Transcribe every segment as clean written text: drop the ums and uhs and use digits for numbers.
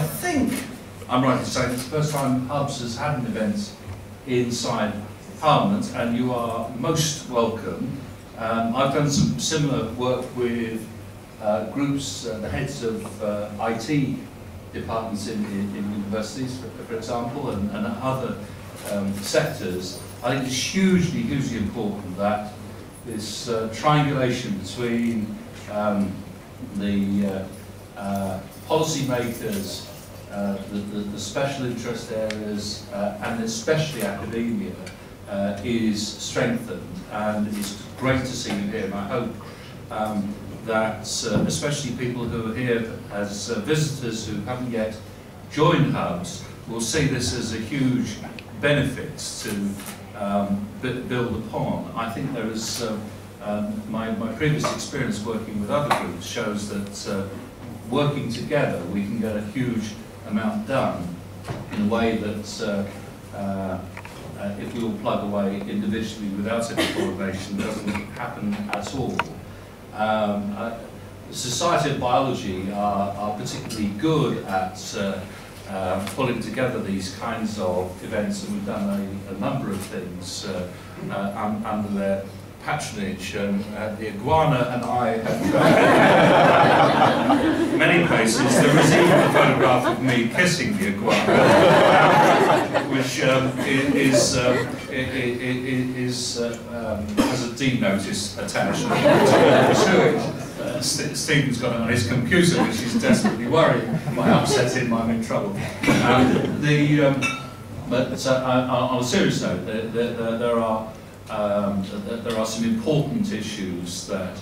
think I'm right in saying it's the first time HUBS has had an event inside Parliament, and you are most welcome. I've done some similar work with groups, the heads of IT departments in universities, for example, and other sectors. I think it's hugely, hugely important that this triangulation between the policy makers, the special interest areas, and especially academia is strengthened, and it's great to see you here. And I hope that especially people who are here as visitors who haven't yet joined HUBS will see this as a huge benefit to build upon. I think there is, my previous experience working with other groups shows that working together we can get a huge amount done in a way that if we all plug away individually without any coordination, doesn't happen at all. The Society of Biology are particularly good at pulling together these kinds of events, and we've done a number of things under their patronage. The iguana and I have many places. There is even a photograph of me kissing the iguana, which has a D notice attached to it. Stephen's got it on his computer, which is desperately worried. If I upset him, I'm in trouble. But on a serious note, there are some important issues that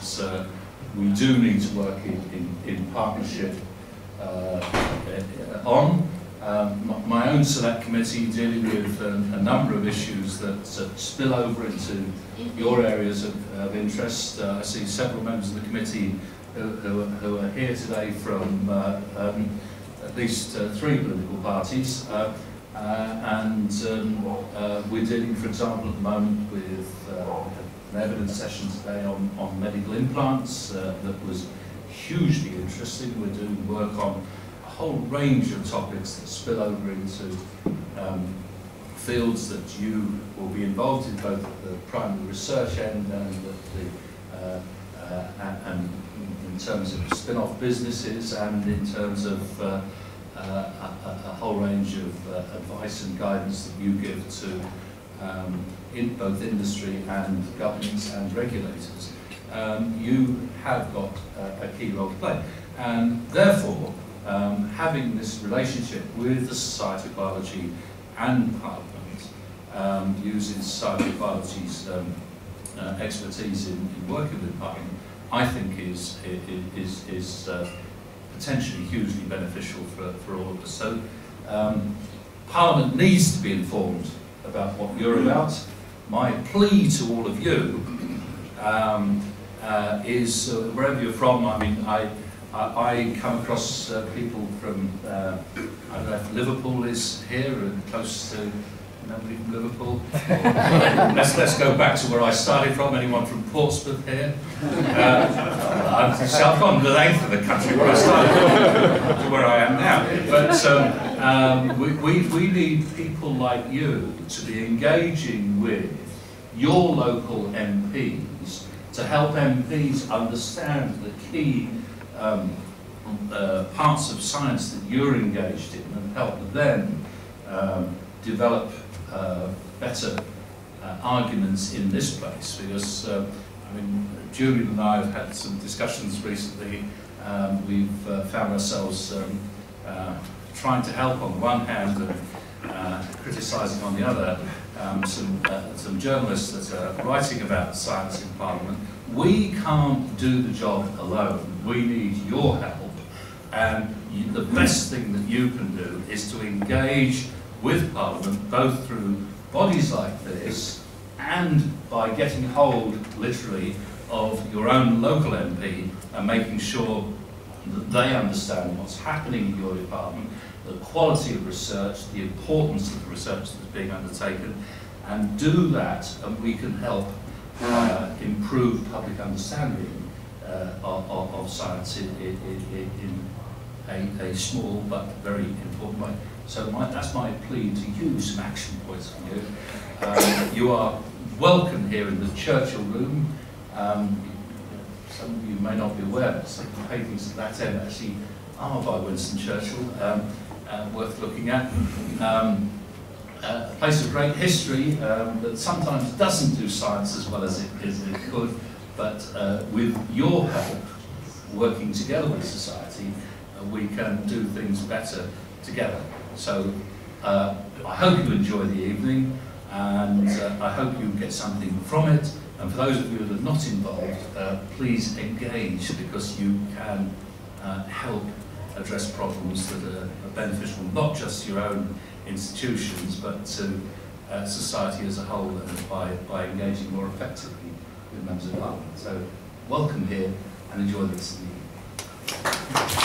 we do need to work in partnership on. My own select committee dealing with a number of issues that spill over into your areas of interest. I see several members of the committee who are here today from at least 3 political parties. And we're dealing, for example, at the moment with an evidence session today on medical implants that was hugely interesting. We're doing work on a whole range of topics that spill over into fields that you will be involved in, both at the primary research end and and in terms of spin-off businesses, and in terms of a whole range of advice and guidance that you give to in both industry and governments and regulators. You have got a key role to play, and therefore having this relationship with the Society of Biology and Parliament, using Society of Biology's expertise in working with Parliament, I think is potentially hugely beneficial for all of us. So Parliament needs to be informed about what you're about. My plea to all of you is, wherever you're from, I mean, I come across people from, I don't know if Liverpool is here and close to nobody from Liverpool. Let's go back to where I started from. Anyone from Portsmouth here? I've gone the length of the country where I started to where I am now. But we need people like you to be engaging with your local MPs to help MPs understand the key parts of science that you're engaged in, and help them develop better arguments in this place. Because I mean, Julian and I have had some discussions recently. We've found ourselves trying to help on the one hand and criticising on the other some journalists that are writing about science in Parliament. We can't do the job alone. We need your help, and the best thing that you can do is to engage with Parliament, both through bodies like this and by getting hold, literally, of your own local MP and making sure that they understand what's happening in your department, the quality of research, the importance of the research that's being undertaken, and do that, and we can help improve public understanding of science a small but very important way. So that's my plea to you, some action points from you. You are welcome here in the Churchill room. Some of you may not be aware, but some of the paintings at that end actually are by Winston Churchill, worth looking at. A place of great history that sometimes doesn't do science as well as it could, but with your help, working together with society, we can do things better together. So I hope you enjoy the evening, and I hope you get something from it. And for those of you that are not involved, please engage, because you can help address problems that are beneficial, not just your own institutions, but to society as a whole, and by engaging more effectively with members of Parliament. So welcome here and enjoy the rest of the evening.